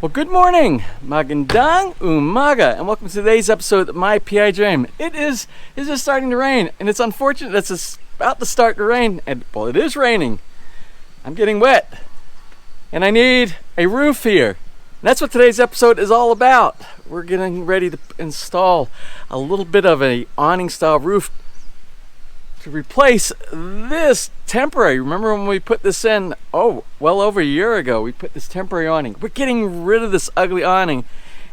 Well, good morning, magandang umaga, and welcome to today's episode of My PI Dream. It is just starting to rain, and it's unfortunate that it's about to start to rain, and well, it is raining. I'm getting wet, and I need a roof here. And that's what today's episode is all about. We're getting ready to install a little bit of a awning style roof to replace this temporary. Remember when we put this in, well over a year ago, we put this temporary awning. We're getting rid of this ugly awning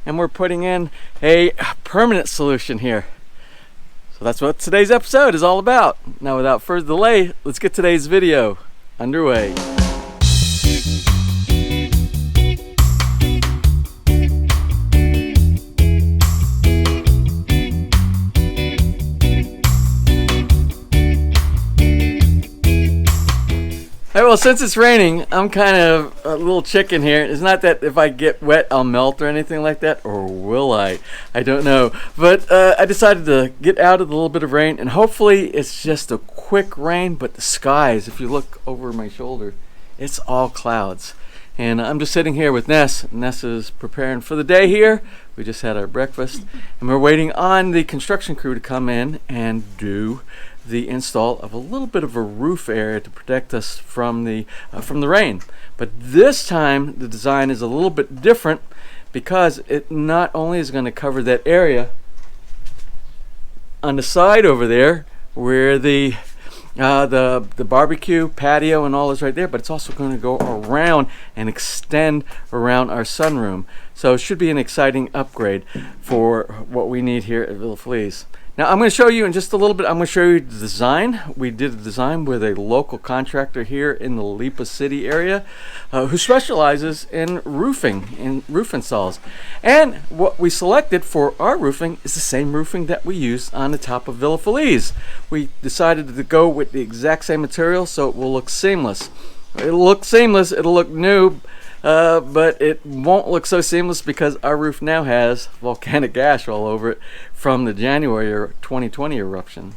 and we're putting in a permanent solution here. So that's what today's episode is all about. Now without further delay, let's get today's video underway. Hey, well, since it's raining, I'm kind of a little chicken here. It's not that if I get wet, I'll melt or anything like that, or will I? I don't know. But I decided to get out of the little bit of rain, and hopefully it's just a quick rain, but the skies, if you look over my shoulder, it's all clouds. And I'm just sitting here with Ness. Ness is preparing for the day here. We just had our breakfast, and we're waiting on the construction crew to come in and do the install of a little bit of a roof area to protect us from the rain. But this time the design is a little bit different because it not only is going to cover that area on the side over there where the barbecue patio and all is right there, but it's also going to go around and extend around our sunroom. So it should be an exciting upgrade for what we need here at Feliz. Now I'm going to show you in just a little bit, I'm going to show you the design. We did a design with a local contractor here in the Lipa City area who specializes in roofing and roof installs. And what we selected for our roofing is the same roofing that we used on the top of Villa Feliz. We decided to go with the exact same material so it will look seamless. It'll look seamless, it'll look new, but it won't look so seamless because our roof now has volcanic ash all over it from the January 2020 eruption.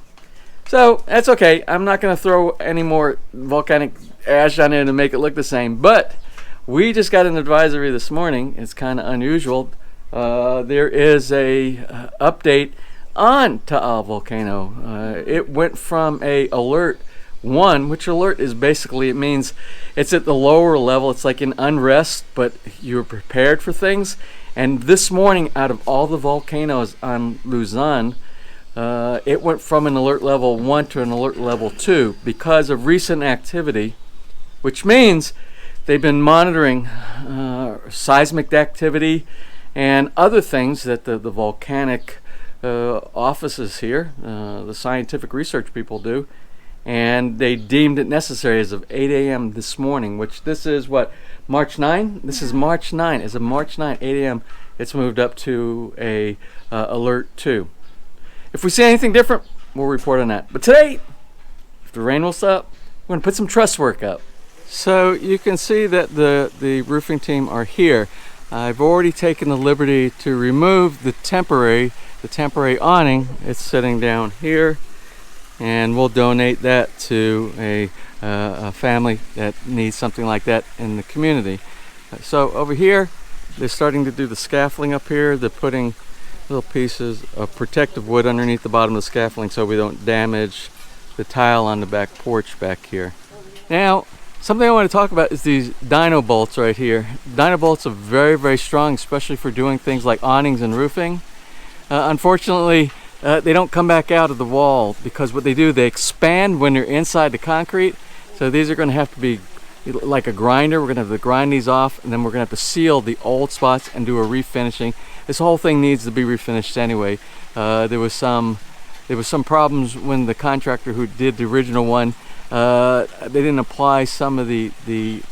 So that's okay. I'm not going to throw any more volcanic ash on it to make it look the same, but we just got an advisory this morning. It's kind of unusual. There is a update on Taal Volcano. It went from a alert 1, which alert is basically, it means it's at the lower level. It's like an unrest, but you're prepared for things. And this morning, out of all the volcanoes on Luzon, it went from an alert level 1 to an alert level 2 because of recent activity, which means they've been monitoring seismic activity and other things that the volcanic offices here, the scientific research people do. And they deemed it necessary as of 8 a.m. this morning, which this is what, March 9? This is March 9. As of March 9, 8 a.m., it's moved up to a alert 2. If we see anything different, we'll report on that. But today, if the rain will stop, we're going to put some truss work up. So you can see that the roofing team are here. I've already taken the liberty to remove the temporary awning. It's sitting down here. And we'll donate that to a family that needs something like that in the community. So over here, they're starting to do the scaffolding up here. They're putting little pieces of protective wood underneath the bottom of the scaffolding so we don't damage the tile on the back porch back here. Now, something I want to talk about is these dino bolts right here. Dino bolts are very, very strong, especially for doing things like awnings and roofing. Unfortunately, they don't come back out of the wall because what they do, they expand when they're inside the concrete. So these are going to have to be like a grinder. We're going to have to grind these off, and then we're going to have to seal the old spots and do a refinishing. This whole thing needs to be refinished anyway. There was some problems when the contractor who did the original one, they didn't apply some of the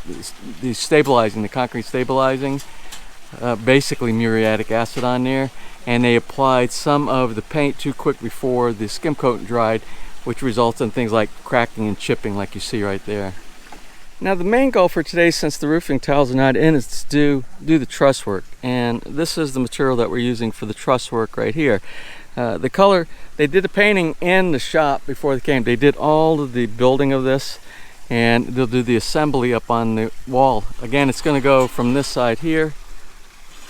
stabilizing, the concrete stabilizing, basically muriatic acid on there. And they applied some of the paint too quick before the skim coat dried, which results in things like cracking and chipping like you see right there. Now the main goal for today, since the roofing tiles are not in, is to do the truss work. And this is the material that we're using for the truss work right here. The color, they did the painting in the shop before they came. They did all of the building of this, and they'll do the assembly up on the wall. Again, it's going to go from this side here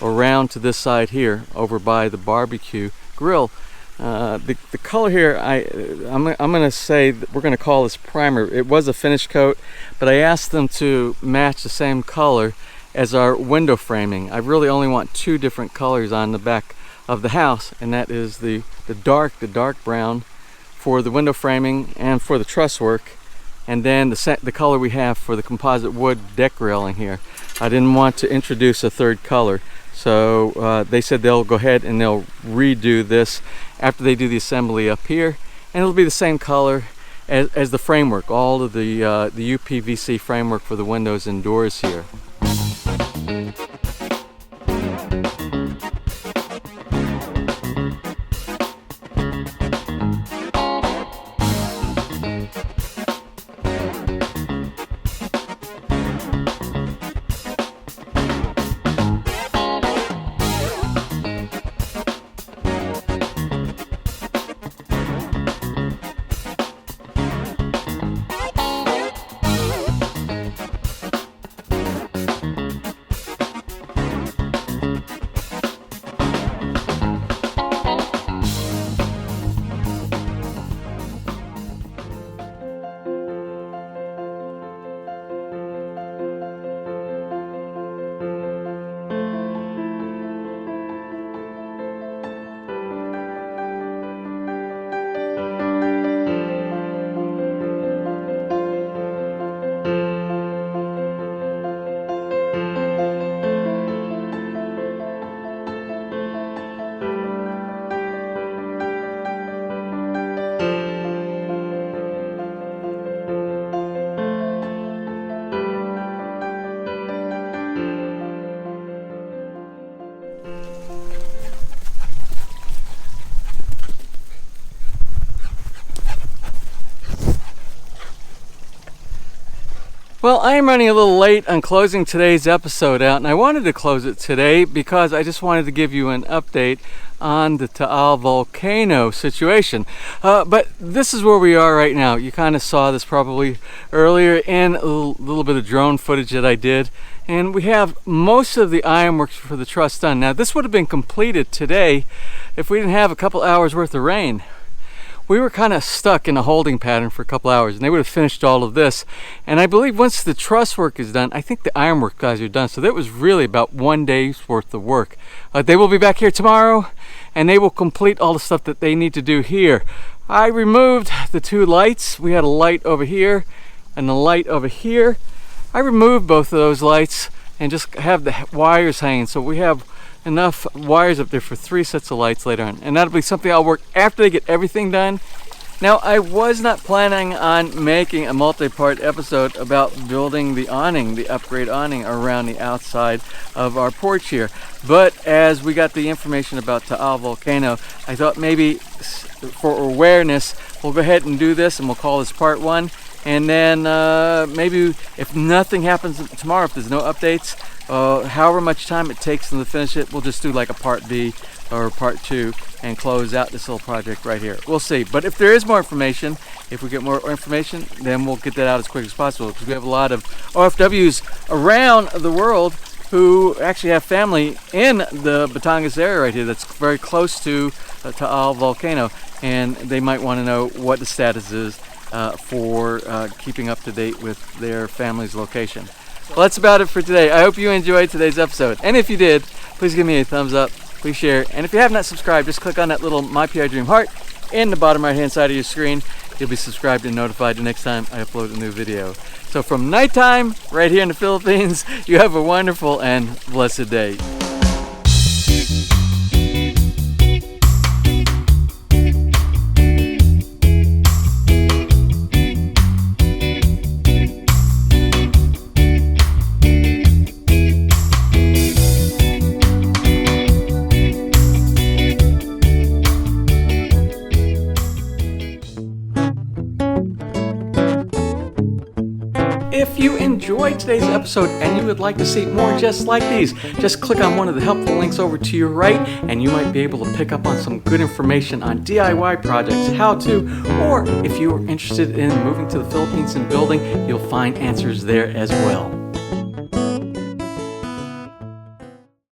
around to this side here over by the barbecue grill. The color here, I'm gonna say that we're gonna call this primer. It was a finish coat, but I asked them to match the same color as our window framing. I really only want two different colors on the back of the house, and that is the dark brown for the window framing and for the truss work, and then the color we have for the composite wood deck railing here. I didn't want to introduce a third color, so they said they'll go ahead and they'll redo this after they do the assembly up here, and it'll be the same color as the framework, all of the UPVC framework for the windows and doors here. Well, I am running a little late on closing today's episode out, and I wanted to close it today because I just wanted to give you an update on the Taal Volcano situation. But this is where we are right now. You kind of saw this probably earlier in a little bit of drone footage that I did, and we have most of the ironwork for the truss done. Now, this would have been completed today if we didn't have a couple hours worth of rain. We were kind of stuck in a holding pattern for a couple hours, and they would have finished all of this. And I believe once the truss work is done, I think the ironwork guys are done. So that was really about 1 day's worth of work. They will be back here tomorrow, and they will complete all the stuff that they need to do here. I removed the two lights. We had a light over here and a light over here. I removed both of those lights and just have the wires hanging. So we have enough wires up there for 3 sets of lights later on, and that'll be something I'll work after they get everything done. Now, I was not planning on making a multi-part episode about building the awning, the upgrade awning around the outside of our porch here, but as we got the information about Taal Volcano, I thought maybe for awareness we'll go ahead and do this, and we'll call this part 1, and then maybe if nothing happens tomorrow, if there's no updates, however much time it takes them to finish it, we'll just do like a part B or part 2 and close out this little project right here. We'll see. But if there is more information, if we get more information, then we'll get that out as quick as possible, because we have a lot of OFWs around the world who actually have family in the Batangas area right here that's very close to Taal Volcano, and they might want to know what the status is for keeping up to date with their family's location. Well, that's about it for today. I hope you enjoyed today's episode. And if you did, please give me a thumbs up. Please share. And if you have not subscribed, just click on that little MyPI Dream heart in the bottom right hand side of your screen. You'll be subscribed and notified the next time I upload a new video. So from nighttime, right here in the Philippines, you have a wonderful and blessed day. If you enjoyed today's episode and you would like to see more just like these, just click on one of the helpful links over to your right, and you might be able to pick up on some good information on DIY projects, how to, or if you are interested in moving to the Philippines and building, you'll find answers there as well.